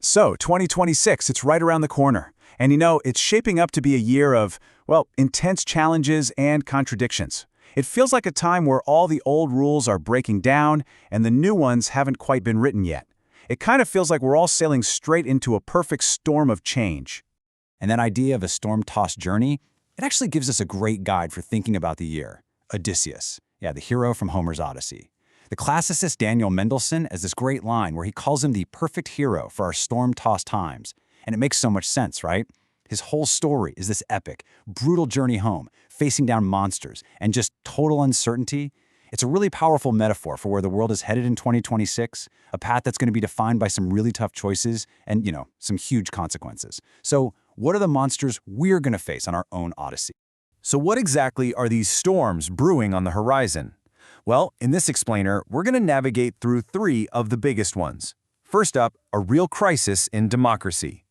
So, 2026, it's right around the corner. And it's shaping up to be a year of, well, intense challenges and contradictions. It feels like a time where all the old rules are breaking down and the new ones haven't quite been written yet. It kind of feels like we're all sailing straight into a perfect storm of change. And that idea of a storm-tossed journey, it actually gives us a great guide for thinking about the year. Odysseus, the hero from Homer's Odyssey. The classicist Daniel Mendelssohn has this great line where he calls him the perfect hero for our storm-tossed times. And it makes so much sense, right? His whole story is this epic, brutal journey home, facing down monsters, and just total uncertainty. It's a really powerful metaphor for where the world is headed in 2026, a path that's going to be defined by some really tough choices and, some huge consequences. So, what are the monsters we're going to face on our own Odyssey? So what exactly are these storms brewing on the horizon? Well, in this explainer, we're going to navigate through three of the biggest ones. First up, a real crisis in democracy.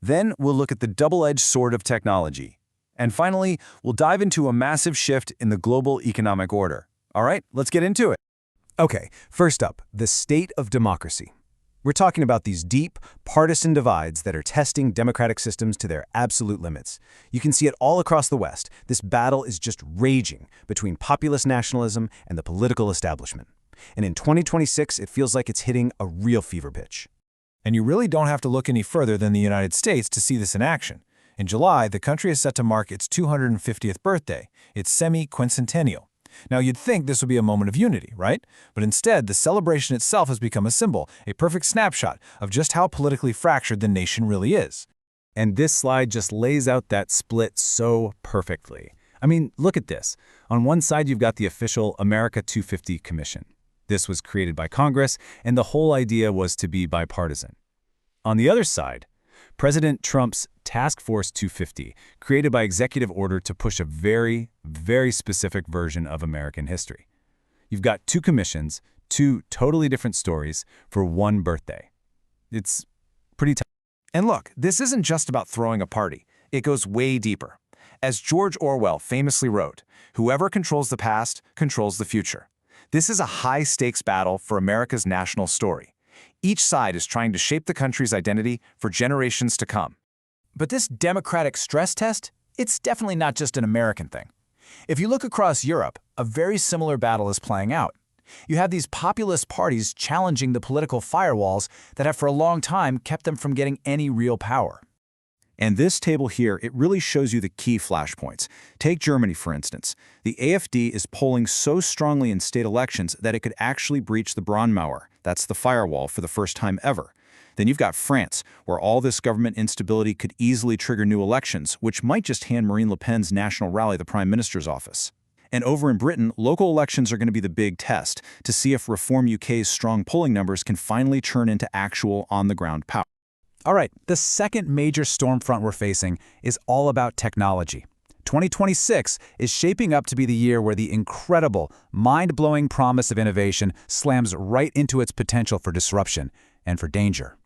Then we'll look at the double-edged sword of technology. And finally, we'll dive into a massive shift in the global economic order. All right, let's get into it. Okay, first up, the state of democracy. We're talking about these deep, partisan divides that are testing democratic systems to their absolute limits. You can see it all across the West. This battle is just raging between populist nationalism and the political establishment. And in 2026, it feels like it's hitting a real fever pitch. And you really don't have to look any further than the United States to see this in action. In July, the country is set to mark its 250th birthday, its semi-quincentennial. Now, you'd think this would be a moment of unity, right? But instead, the celebration itself has become a symbol, a perfect snapshot of just how politically fractured the nation really is. And this slide just lays out that split so perfectly. I mean, look at this. On one side, you've got the official America 250 Commission. This was created by Congress, and the whole idea was to be bipartisan. On the other side, President Trump's Task Force 250, created by executive order to push a very, very specific version of American history. You've got two commissions, two totally different stories for one birthday. It's pretty tough. And look, this isn't just about throwing a party. It goes way deeper. As George Orwell famously wrote, "Whoever controls the past controls the future." This is a high-stakes battle for America's national story. Each side is trying to shape the country's identity for generations to come. But this democratic stress test, it's definitely not just an American thing. If you look across Europe, a very similar battle is playing out. You have these populist parties challenging the political firewalls that have for a long time kept them from getting any real power. And this table here, it really shows you the key flashpoints. Take Germany, for instance. The AfD is polling so strongly in state elections that it could actually breach the Braunmauer, that's the firewall, for the first time ever. Then you've got France, where all this government instability could easily trigger new elections, which might just hand Marine Le Pen's national rally the Prime Minister's office. And over in Britain, local elections are going to be the big test to see if Reform UK's strong polling numbers can finally turn into actual on-the-ground power. All right, the second major storm front we're facing is all about technology. 2026 is shaping up to be the year where the incredible, mind-blowing promise of innovation slams right into its potential for disruption and for danger.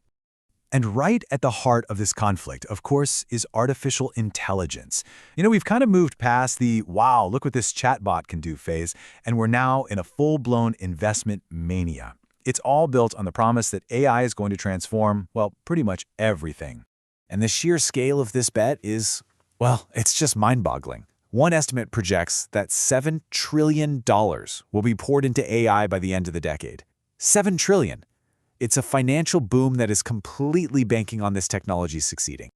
And right at the heart of this conflict, of course, is artificial intelligence. We've kind of moved past the, wow, look what this chatbot can do phase, and we're now in a full-blown investment mania. It's all built on the promise that AI is going to transform, well, pretty much everything. And the sheer scale of this bet is, well, it's just mind-boggling. One estimate projects that $7 trillion will be poured into AI by the end of the decade. $7 trillion. It's a financial boom that is completely banking on this technology succeeding.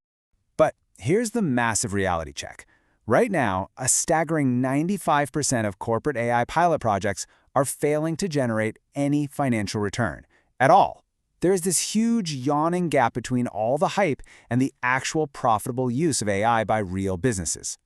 But here's the massive reality check. Right now, a staggering 95% of corporate AI pilot projects are failing to generate any financial return at all. There is this huge yawning gap between all the hype and the actual profitable use of AI by real businesses.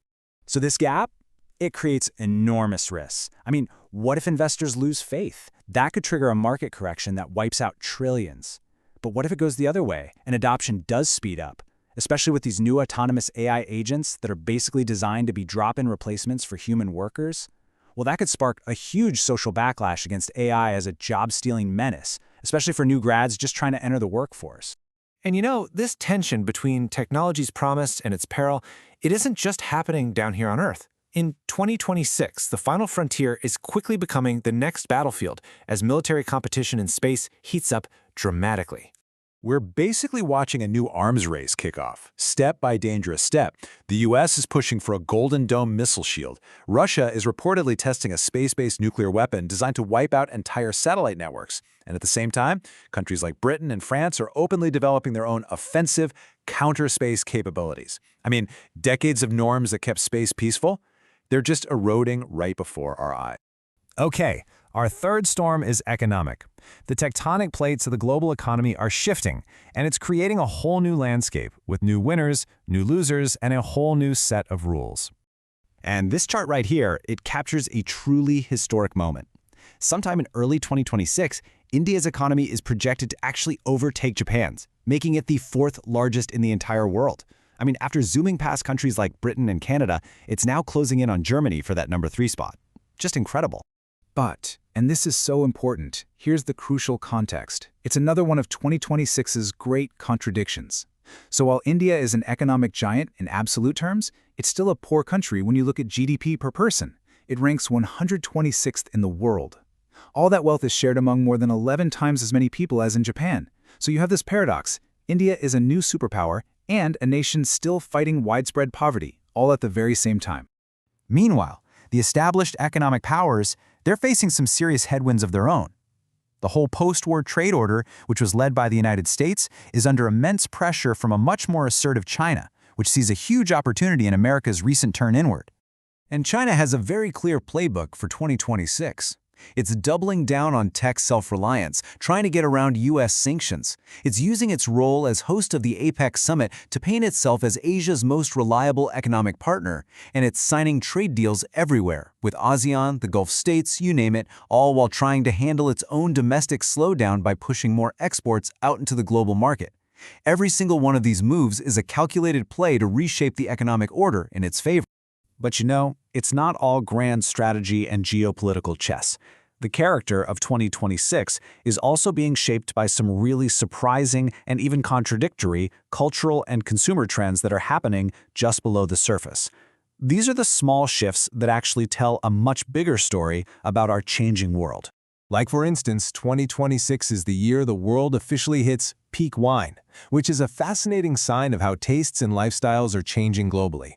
So this gap, it creates enormous risks. I mean, what if investors lose faith? That could trigger a market correction that wipes out trillions. But what if it goes the other way and adoption does speed up, especially with these new autonomous AI agents that are basically designed to be drop-in replacements for human workers? Well, that could spark a huge social backlash against AI as a job-stealing menace, especially for new grads just trying to enter the workforce. And this tension between technology's promise and its peril, it isn't just happening down here on Earth. In 2026, the final frontier is quickly becoming the next battlefield as military competition in space heats up dramatically. We're basically watching a new arms race kick off, step by dangerous step. The US is pushing for a Golden Dome missile shield. Russia is reportedly testing a space-based nuclear weapon designed to wipe out entire satellite networks. And at the same time, countries like Britain and France are openly developing their own offensive counter-space capabilities. I mean, decades of norms that kept space peaceful, they're just eroding right before our eyes. Okay, our third storm is economic. The tectonic plates of the global economy are shifting, and it's creating a whole new landscape with new winners, new losers, and a whole new set of rules. And this chart right here, it captures a truly historic moment. Sometime in early 2026, India's economy is projected to actually overtake Japan's, making it the fourth largest in the entire world. I mean, after zooming past countries like Britain and Canada, it's now closing in on Germany for that number 3 spot. Just incredible. But, and this is so important, here's the crucial context. It's another one of 2026's great contradictions. So while India is an economic giant in absolute terms, it's still a poor country when you look at GDP per person. It ranks 126th in the world. All that wealth is shared among more than 11 times as many people as in Japan. So you have this paradox. India is a new superpower and a nation still fighting widespread poverty, all at the very same time. Meanwhile, the established economic powers, they're facing some serious headwinds of their own. The whole post-war trade order, which was led by the United States, is under immense pressure from a much more assertive China, which sees a huge opportunity in America's recent turn inward. And China has a very clear playbook for 2026. It's doubling down on tech self-reliance, trying to get around U.S. sanctions. It's using its role as host of the APEC summit to paint itself as Asia's most reliable economic partner, and it's signing trade deals everywhere, with ASEAN, the Gulf states, you name it, all while trying to handle its own domestic slowdown by pushing more exports out into the global market. Every single one of these moves is a calculated play to reshape the economic order in its favor. But you know, it's not all grand strategy and geopolitical chess. The character of 2026 is also being shaped by some really surprising and even contradictory cultural and consumer trends that are happening just below the surface. These are the small shifts that actually tell a much bigger story about our changing world. Like for instance, 2026 is the year the world officially hits peak wine, which is a fascinating sign of how tastes and lifestyles are changing globally.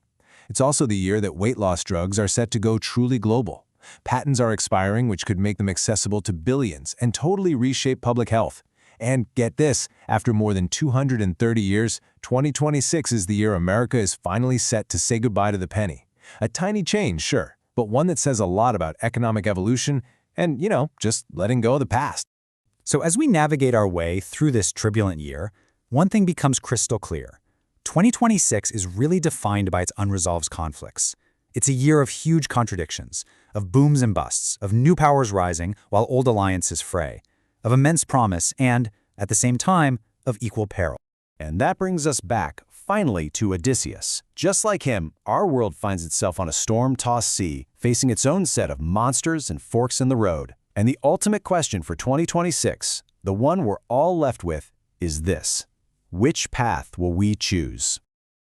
It's also the year that weight loss drugs are set to go truly global. Patents are expiring, which could make them accessible to billions and totally reshape public health. And get this, after more than 230 years, 2026 is the year America is finally set to say goodbye to the penny. A tiny change, sure, but one that says a lot about economic evolution and, you know, just letting go of the past. So as we navigate our way through this turbulent year, one thing becomes crystal clear. 2026 is really defined by its unresolved conflicts. It's a year of huge contradictions, of booms and busts, of new powers rising while old alliances fray, of immense promise and, at the same time, of equal peril. And that brings us back, finally, to Odysseus. Just like him, our world finds itself on a storm-tossed sea, facing its own set of monsters and forks in the road. And the ultimate question for 2026, the one we're all left with, is this: which path will we choose?